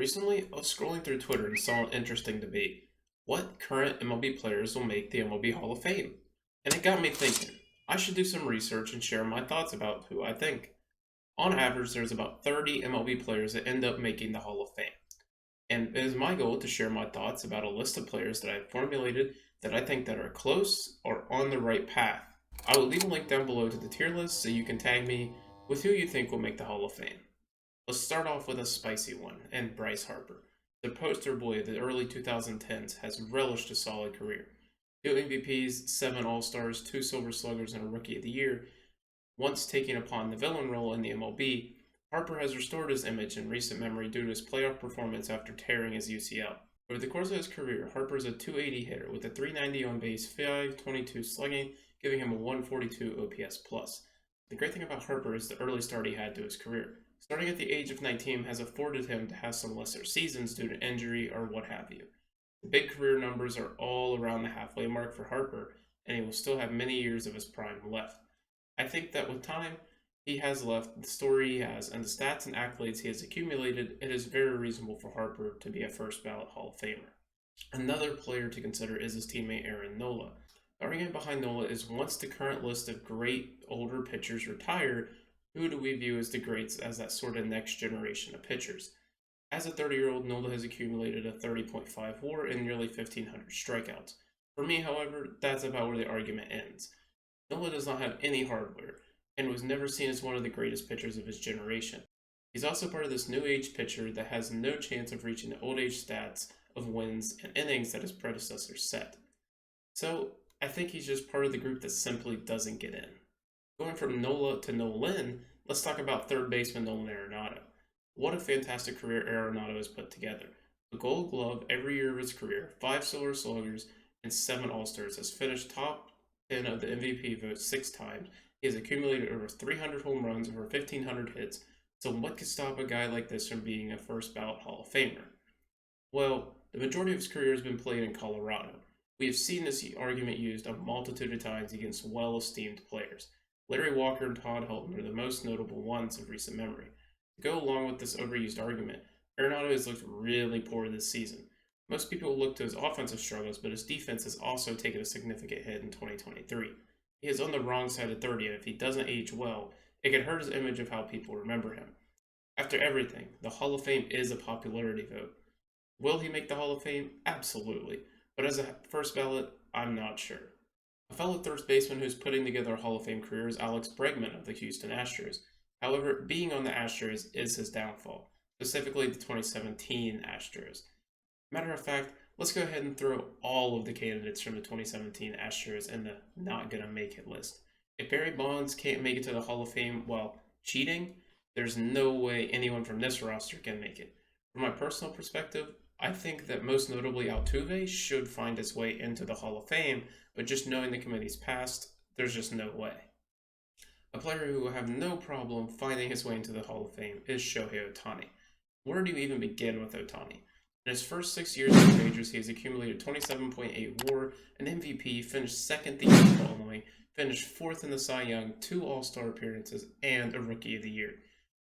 Recently, I was scrolling through Twitter and saw an interesting debate. What current MLB players will make the MLB Hall of Fame? And it got me thinking, I should do some research and share my thoughts about who I think. On average, there's about 30 MLB players that end up making the Hall of Fame. And it is my goal to share my thoughts about a list of players that I've formulated that I think that are close or on the right path. I will leave a link down below to the tier list so you can tag me with who you think will make the Hall of Fame. Let's start off with a spicy one, and Bryce Harper. The poster boy of the early 2010s has relished a solid career. 2 MVPs, 7 All-Stars, 2 Silver Sluggers, and a Rookie of the Year. Once taking upon the villain role in the MLB, Harper has restored his image in recent memory due to his playoff performance after tearing his UCL. Over the course of his career, Harper is a 280 hitter with a 390 on base, 522 slugging, giving him a 142 OPS+. The great thing about Harper is the early start he had to his career. Starting at the age of 19 has afforded him to have some lesser seasons due to injury or what have you. The big career numbers are all around the halfway mark for Harper, and he will still have many years of his prime left. I think that with time he has left, the story he has, and the stats and accolades he has accumulated, it is very reasonable for Harper to be a first ballot Hall of Famer. Another player to consider is his teammate Aaron Nola. The argument behind Nola is once the current list of great older pitchers retire, who do we view as the greats as that sort of next generation of pitchers? As a 30-year-old, Nola has accumulated a 30.5 WAR and nearly 1,500 strikeouts. For me, however, that's about where the argument ends. Nola does not have any hardware, and was never seen as one of the greatest pitchers of his generation. He's also part of this new age pitcher that has no chance of reaching the old age stats of wins and innings that his predecessors set. So, I think he's just part of the group that simply doesn't get in. Going from Nola to Nolan, let's talk about third baseman Nolan Arenado. What a fantastic career Arenado has put together. A Gold Glove every year of his career, 5 Silver Sluggers, and 7 All-Stars, has finished top 10 of the MVP vote 6 times. He has accumulated over 300 home runs, over 1,500 hits. So what could stop a guy like this from being a first ballot Hall of Famer? Well, the majority of his career has been played in Colorado. We have seen this argument used a multitude of times against well-esteemed players. Larry Walker and Todd Helton are the most notable ones of recent memory. To go along with this overused argument, Arenado has looked really poor this season. Most people look to his offensive struggles, but his defense has also taken a significant hit in 2023. He is on the wrong side of 30, and if he doesn't age well, it can hurt his image of how people remember him. After everything, the Hall of Fame is a popularity vote. Will he make the Hall of Fame? Absolutely. But as a first ballot, I'm not sure. A fellow third baseman who's putting together a Hall of Fame career is Alex Bregman of the Houston Astros. However, being on the Astros is his downfall, specifically the 2017 Astros. Matter of fact, let's go ahead and throw all of the candidates from the 2017 Astros in the not gonna make it list. If Barry Bonds can't make it to the Hall of Fame while cheating, there's no way anyone from this roster can make it. From my personal perspective, I think that most notably Altuve should find his way into the Hall of Fame, but just knowing the committee's past, there's just no way. A player who will have no problem finding his way into the Hall of Fame is Shohei Ohtani. Where do you even begin with Ohtani? In his first 6 years in the majors, he has accumulated 27.8 WAR, an MVP, finished second the year following, finished fourth in the Cy Young, 2 All-Star appearances, and a Rookie of the Year.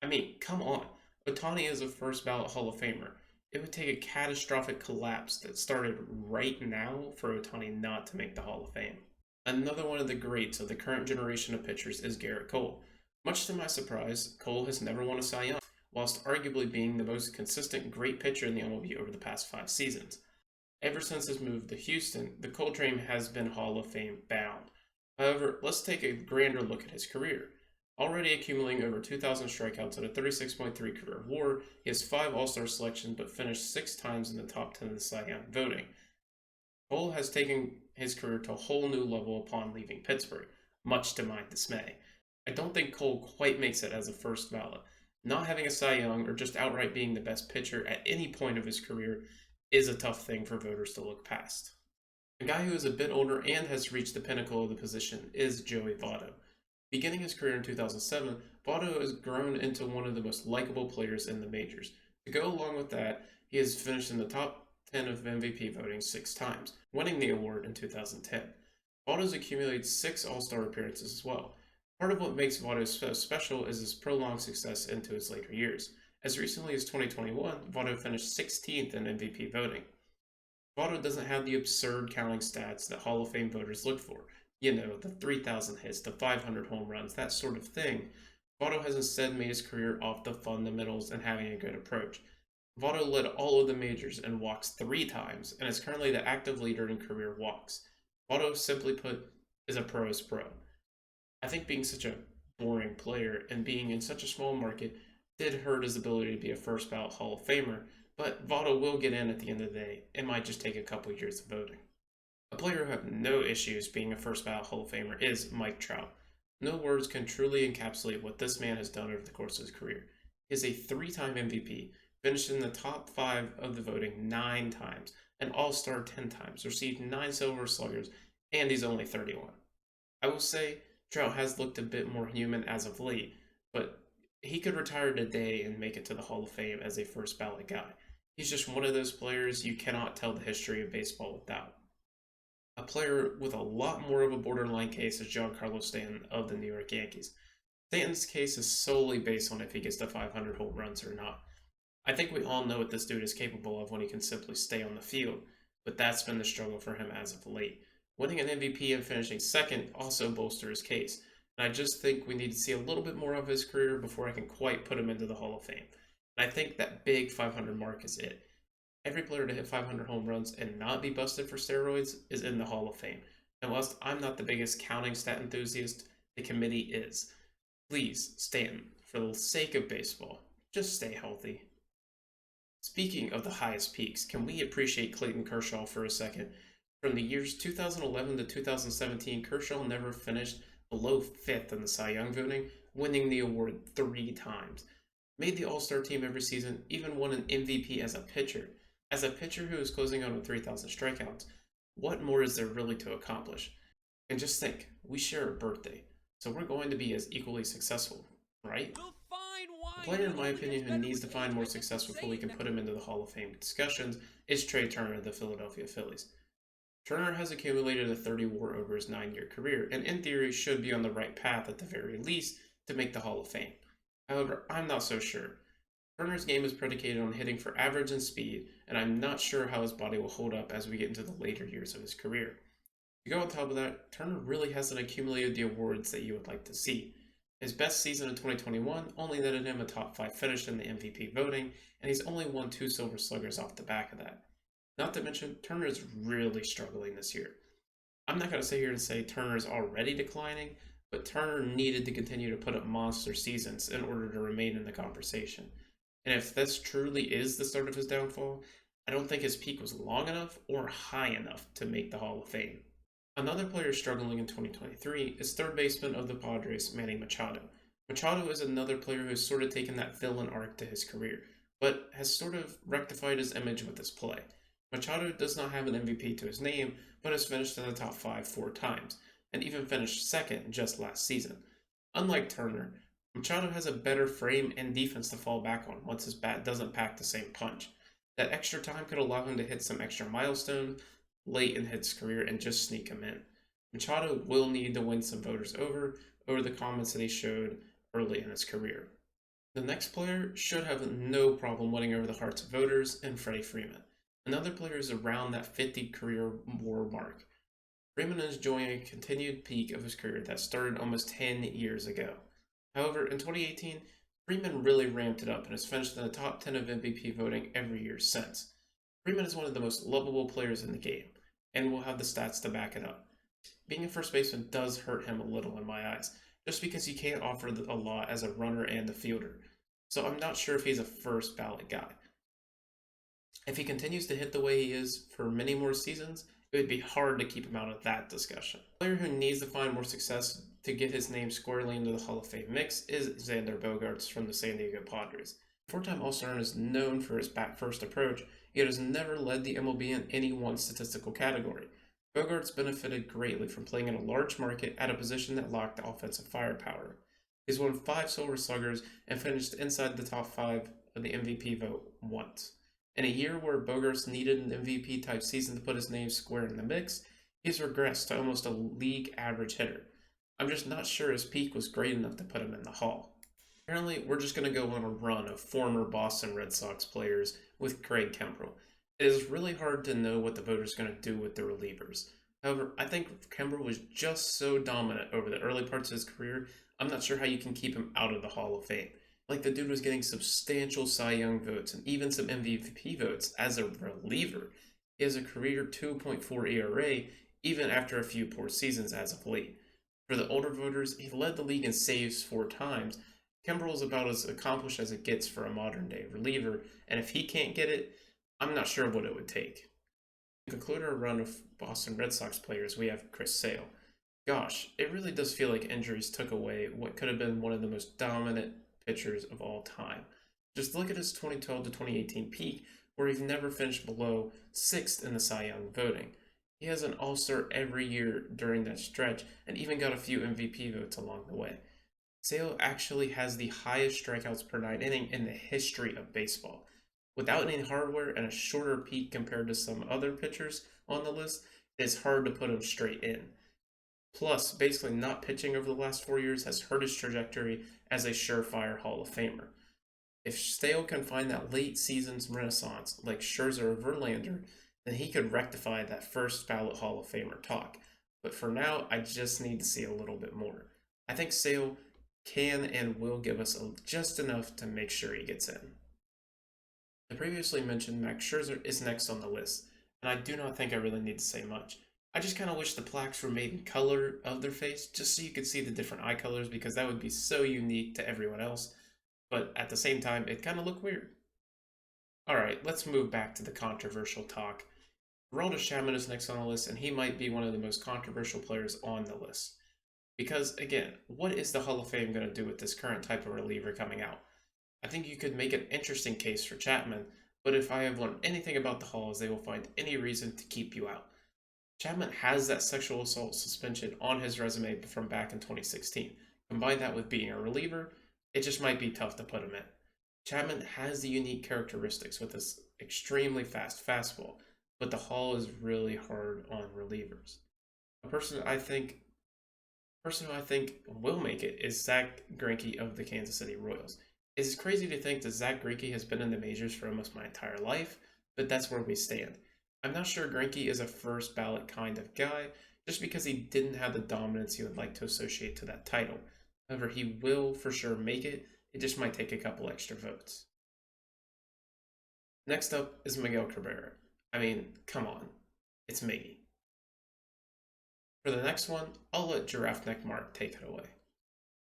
I mean, come on. Ohtani is a first ballot Hall of Famer. It would take a catastrophic collapse that started right now for Ohtani not to make the Hall of Fame. Another one of the greats of the current generation of pitchers is Garrett Cole. Much to my surprise, Cole has never won a Cy Young, whilst arguably being the most consistent great pitcher in the MLB over the past 5 seasons. Ever since his move to Houston, the Cole dream has been Hall of Fame bound. However, let's take a grander look at his career. Already accumulating over 2,000 strikeouts at a 36.3 career WAR, he has 5 All-Star selections but finished 6 times in the top 10 of the Cy Young voting. Cole has taken his career to a whole new level upon leaving Pittsburgh, much to my dismay. I don't think Cole quite makes it as a first ballot. Not having a Cy Young or just outright being the best pitcher at any point of his career is a tough thing for voters to look past. A guy who is a bit older and has reached the pinnacle of the position is Joey Votto. Beginning his career in 2007, Votto has grown into one of the most likable players in the majors. To go along with that, he has finished in the top 10 of MVP voting 6 times, winning the award in 2010. Votto's accumulated 6 All-Star appearances as well. Part of what makes Votto so special is his prolonged success into his later years. As recently as 2021, Votto finished 16th in MVP voting. Votto doesn't have the absurd counting stats that Hall of Fame voters look for. You know, the 3,000 hits, the 500 home runs, that sort of thing. Votto has instead made his career off the fundamentals and having a good approach. Votto led all of the majors in walks 3 times and is currently the active leader in career walks. Votto, simply put, is a pro's pro. I think being such a boring player and being in such a small market did hurt his ability to be a first ballot Hall of Famer, but Votto will get in at the end of the day. It might just take a couple years of voting. A player who had no issues being a first ballot Hall of Famer is Mike Trout. No words can truly encapsulate what this man has done over the course of his career. He is a 3-time MVP, finished in the top 5 of the voting 9 times, an All-Star 10 times, received 9 Silver Sluggers, and he's only 31. I will say, Trout has looked a bit more human as of late, but he could retire today and make it to the Hall of Fame as a first ballot guy. He's just one of those players you cannot tell the history of baseball without. A player with a lot more of a borderline case is Giancarlo Stanton of the New York Yankees. Stanton's case is solely based on if he gets to 500 home runs or not. I think we all know what this dude is capable of when he can simply stay on the field, but that's been the struggle for him as of late. Winning an MVP and finishing second also bolsters his case, and I just think we need to see a little bit more of his career before I can quite put him into the Hall of Fame. And I think that big 500 mark is it. Every player to hit 500 home runs and not be busted for steroids is in the Hall of Fame. And whilst I'm not the biggest counting stat enthusiast, the committee is. Please, Stanton, for the sake of baseball, just stay healthy. Speaking of the highest peaks, can we appreciate Clayton Kershaw for a second? From the years 2011 to 2017, Kershaw never finished below 5th in the Cy Young voting, winning the award 3 times. Made the All-Star team every season, even won an MVP as a pitcher. As a pitcher who is closing on with 3,000 strikeouts, what more is there really to accomplish? And just think, we share a birthday, so we're going to be as equally successful, right? A player, in my opinion, who needs to find more success before we can put him into the Hall of Fame discussions is Trey Turner of the Philadelphia Phillies. Turner has accumulated a 30 WAR over his 9-year career, and in theory should be on the right path at the very least to make the Hall of Fame. However, I'm not so sure. Turner's game is predicated on hitting for average and speed, and I'm not sure how his body will hold up as we get into the later years of his career. To go on top of that, Turner really hasn't accumulated the awards that you would like to see. His best season in 2021 only netted him a top 5 finish in the MVP voting, and he's only won 2 Silver Sluggers off the back of that. Not to mention, Turner is really struggling this year. I'm not going to sit here and say Turner is already declining, but Turner needed to continue to put up monster seasons in order to remain in the conversation. And if this truly is the start of his downfall, I don't think his peak was long enough or high enough to make the Hall of Fame. Another player struggling in 2023 is third baseman of the Padres, Manny Machado. Machado is another player who has sort of taken that villain arc to his career, but has sort of rectified his image with his play. Machado does not have an MVP to his name, but has finished in the top 5 4 times, and even finished second just last season. Unlike Turner, Machado has a better frame and defense to fall back on once his bat doesn't pack the same punch. That extra time could allow him to hit some extra milestones late in his career and just sneak him in. Machado will need to win some voters over the comments that he showed early in his career. The next player should have no problem winning over the hearts of voters, and Freddie Freeman. Another player is around that 50 career WAR mark. Freeman is enjoying a continued peak of his career that started almost 10 years ago. However, in 2018, Freeman really ramped it up and has finished in the top 10 of MVP voting every year since. Freeman is one of the most lovable players in the game, and will have the stats to back it up. Being a first baseman does hurt him a little in my eyes, just because you can't offer a lot as a runner and a fielder, so I'm not sure if he's a first ballot guy. If he continues to hit the way he is for many more seasons, it would be hard to keep him out of that discussion. A player who needs to find more success to get his name squarely into the Hall of Fame mix is Xander Bogaerts from the San Diego Padres. Four-time All-Star is known for his bat-first approach, yet has never led the MLB in any one statistical category. Bogaerts benefited greatly from playing in a large market at a position that lacked offensive firepower. He's won 5 Silver Sluggers and finished inside the top 5 of the MVP vote once. In a year where Bogaerts needed an MVP-type season to put his name square in the mix, he's regressed to almost a league average hitter. I'm just not sure his peak was great enough to put him in the Hall. Apparently, we're just going to go on a run of former Boston Red Sox players with Craig Kimbrell. It is really hard to know what the voters are going to do with the relievers. However, I think Kimbrell was just so dominant over the early parts of his career, I'm not sure how you can keep him out of the Hall of Fame. Like, the dude was getting substantial Cy Young votes and even some MVP votes as a reliever. He has a career 2.4 ERA even after a few poor seasons as of late. For the older voters, he led the league in saves 4 times. Kimbrell is about as accomplished as it gets for a modern day reliever, and if he can't get it, I'm not sure what it would take. To conclude our run of Boston Red Sox players, we have Chris Sale. Gosh, it really does feel like injuries took away what could have been one of the most dominant pitchers of all time. Just look at his 2012 to 2018 peak, where he's never finished below 6th in the Cy Young voting. He has an All-Star every year during that stretch and even got a few MVP votes along the way. Sale actually has the highest strikeouts per 9 inning in the history of baseball. Without any hardware and a shorter peak compared to some other pitchers on the list, it's hard to put him straight in. Plus, basically not pitching over the last 4 years has hurt his trajectory as a surefire Hall of Famer. If Sale can find that late season's renaissance like Scherzer or Verlander, then he could rectify that first ballot Hall of Famer talk. But for now, I just need to see a little bit more. I think Sale can and will give us just enough to make sure he gets in. The previously mentioned Max Scherzer is next on the list, and I do not think I really need to say much. I just kind of wish the plaques were made in color of their face, just so you could see the different eye colors, because that would be so unique to everyone else. But at the same time, it kind of looked weird. Alright, let's move back to the controversial talk. Aroldis Chapman is next on the list, and he might be one of the most controversial players on the list. Because, again, what is the Hall of Fame going to do with this current type of reliever coming out? I think you could make an interesting case for Chapman, but if I have learned anything about the Halls, they will find any reason to keep you out. Chapman has that sexual assault suspension on his resume from back in 2016. Combine that with being a reliever, it just might be tough to put him in. Chapman has the unique characteristics with his extremely fast fastball, but the Hall is really hard on relievers. A person who I think will make it is Zach Greinke of the Kansas City Royals. It's crazy to think that Zach Greinke has been in the majors for almost my entire life, but that's where we stand. I'm not sure Greinke is a first ballot kind of guy, just because he didn't have the dominance he would like to associate to that title. However, he will for sure make it. It just might take a couple extra votes. Next up is Miguel Cabrera. I mean, come on. It's Miggy. For the next one, I'll let Giraffe Neck Mark take it away.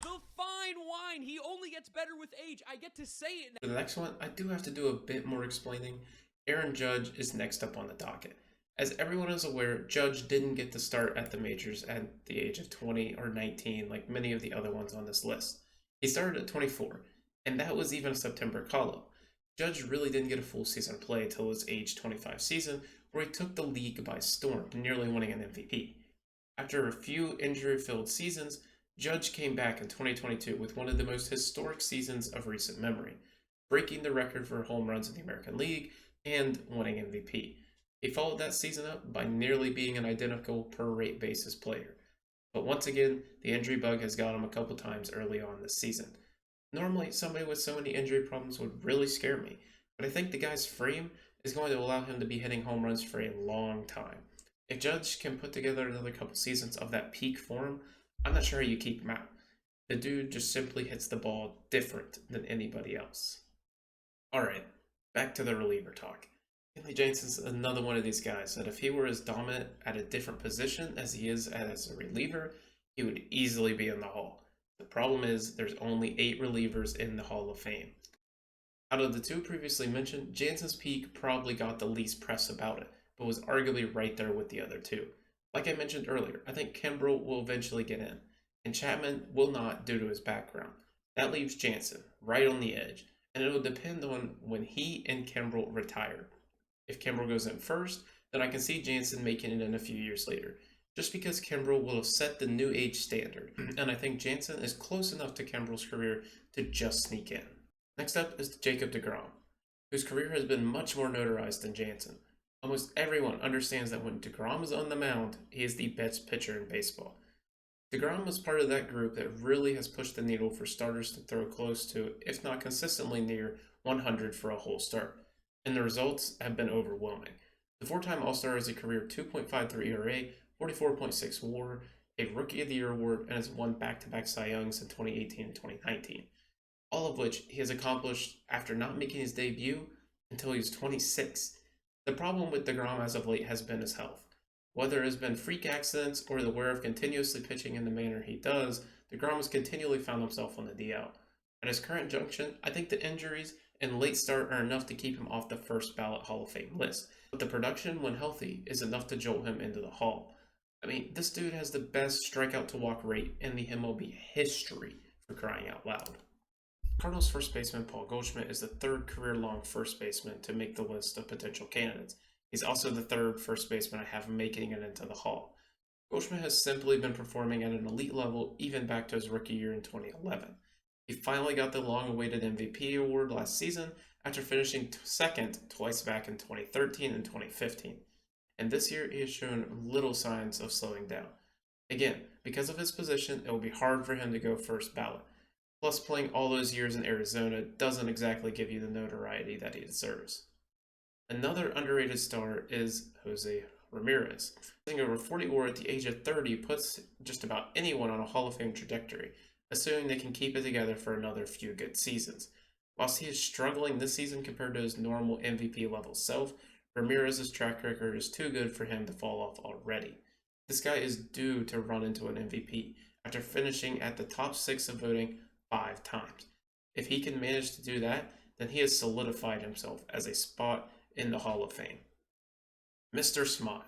The fine wine, he only gets better with age. I get to say it now. For the next one, I do have to do a bit more explaining. Aaron Judge is next up on the docket. As everyone is aware, Judge didn't get to start at the majors at the age of 20 or 19 like many of the other ones on this list. He started at 24, and that was even a September call-up. Judge really didn't get a full season play until his age 25 season, where he took the league by storm, nearly winning an MVP. After a few injury-filled seasons, Judge came back in 2022 with one of the most historic seasons of recent memory, breaking the record for home runs in the American League and winning MVP. He followed that season up by nearly being an identical per-rate basis player. But once again, the injury bug has got him a couple times early on this season. Normally, somebody with so many injury problems would really scare me, but I think the guy's frame is going to allow him to be hitting home runs for a long time. If Judge can put together another couple seasons of that peak form, I'm not sure how you keep him out. The dude just simply hits the ball different than anybody else. Alright, back to the reliever talk. Kenley Jansen's another one of these guys that if he were as dominant at a different position as he is as a reliever, he would easily be in the Hall. The problem is there's only 8 relievers in the Hall of Fame. Out of the 2 previously mentioned, Jansen's peak probably got the least press about it, but was arguably right there with the other 2. Like I mentioned earlier, I think Kimbrell will eventually get in, and Chapman will not due to his background. That leaves Jansen right on the edge, and it'll depend on when he and Kimbrell retire. If Kimbrell goes in first, then I can see Jansen making it in a few years later, just because Kimbrell will have set the new age standard, and I think Jansen is close enough to Kimbrell's career to just sneak in. Next up is Jacob deGrom, whose career has been much more notarized than Jansen. Almost everyone understands that when deGrom is on the mound, he is the best pitcher in baseball. DeGrom was part of that group that really has pushed the needle for starters to throw close to, if not consistently near, 100 for a whole start. And the results have been overwhelming. The four-time All-Star has a career 2.53 ERA, 44.6 WAR, a Rookie of the Year award, and has won back-to-back Cy Youngs in 2018 and 2019. All of which he has accomplished after not making his debut until he was 26. The problem with DeGrom as of late has been his health. Whether it has been freak accidents or the wear of continuously pitching in the manner he does, DeGrom has continually found himself on the DL. At his current junction, I think the injuries and late start are enough to keep him off the first ballot Hall of Fame list, but the production, when healthy, is enough to jolt him into the Hall. I mean, this dude has the best strikeout to walk rate in the MLB history, for crying out loud. Cardinals first baseman Paul Goldschmidt is the third career-long first baseman to make the list of potential candidates. He's also the third first baseman I have making it into the Hall. Goldschmidt has simply been performing at an elite level even back to his rookie year in 2011. He finally got the long-awaited MVP award last season after finishing second twice back in 2013 and 2015. And this year he has shown little signs of slowing down. Again, because of his position, it will be hard for him to go first ballot. Plus, playing all those years in Arizona doesn't exactly give you the notoriety that he deserves. Another underrated star is Jose Ramirez. Hitting over 40 WAR at the age of 30 puts just about anyone on a Hall of Fame trajectory, assuming they can keep it together for another few good seasons. Whilst he is struggling this season compared to his normal MVP level self, Ramirez's track record is too good for him to fall off already. This guy is due to run into an MVP after finishing at the top 6 of voting 5 times. If he can manage to do that, then he has solidified himself as a spot in the Hall of Fame. Mr. Smile.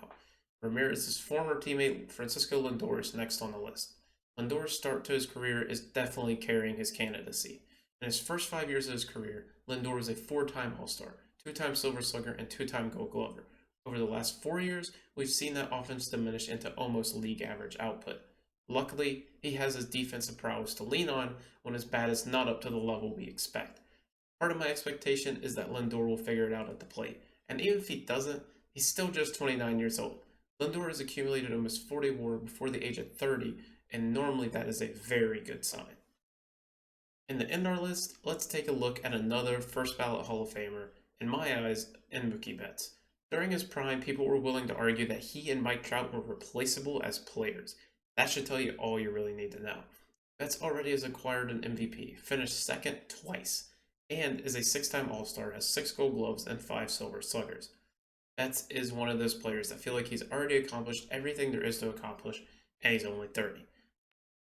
Ramirez's former teammate Francisco Lindor is next on the list. Lindor's start to his career is definitely carrying his candidacy. In his first 5 years of his career, Lindor was a 4-time All-Star, 2-time Silver Slugger, and 2-time Gold Glover. Over the last 4 years, we've seen that offense diminish into almost league average output. Luckily, he has his defensive prowess to lean on when his bat is not up to the level we expect. Part of my expectation is that Lindor will figure it out at the plate, and even if he doesn't, he's still just 29 years old. Lindor has accumulated almost 40 WAR before the age of 30, and normally that is a very good sign. In the end of our list, let's take a look at another first ballot Hall of Famer, in my eyes, in Mookie Betts. During his prime, people were willing to argue that he and Mike Trout were replaceable as players. That should tell you all you really need to know. Betts already has acquired an MVP, finished second twice, and is a 6-time All-Star, has 6 Gold Gloves and 5 Silver Sluggers. Betts is one of those players that feel like he's already accomplished everything there is to accomplish, and he's only 30.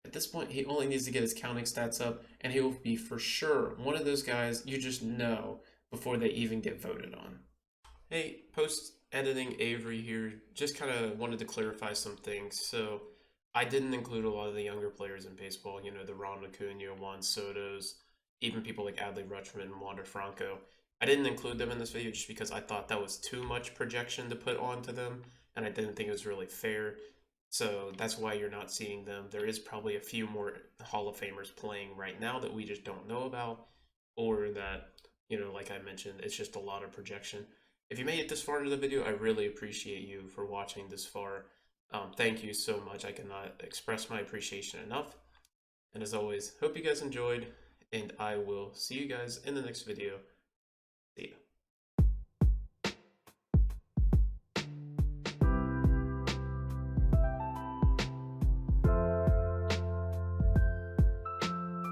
At this point, he only needs to get his counting stats up, and he will be for sure one of those guys you just know before they even get voted on. Hey, post-editing Avery here, just kind of wanted to clarify some things. So, I didn't include a lot of the younger players in baseball, the Ron Acuna, Juan Sotos, even people like Adley Rutschman and Wander Franco. I didn't include them in this video just because I thought that was too much projection to put onto them, and I didn't think it was really fair. So that's why you're not seeing them. There is probably a few more Hall of Famers playing right now that we just don't know about, or that, like I mentioned, it's just a lot of projection. If you made it this far into the video, I really appreciate you for watching this far. Thank you so much. I cannot express my appreciation enough. And as always, hope you guys enjoyed, and I will see you guys in the next video. See ya.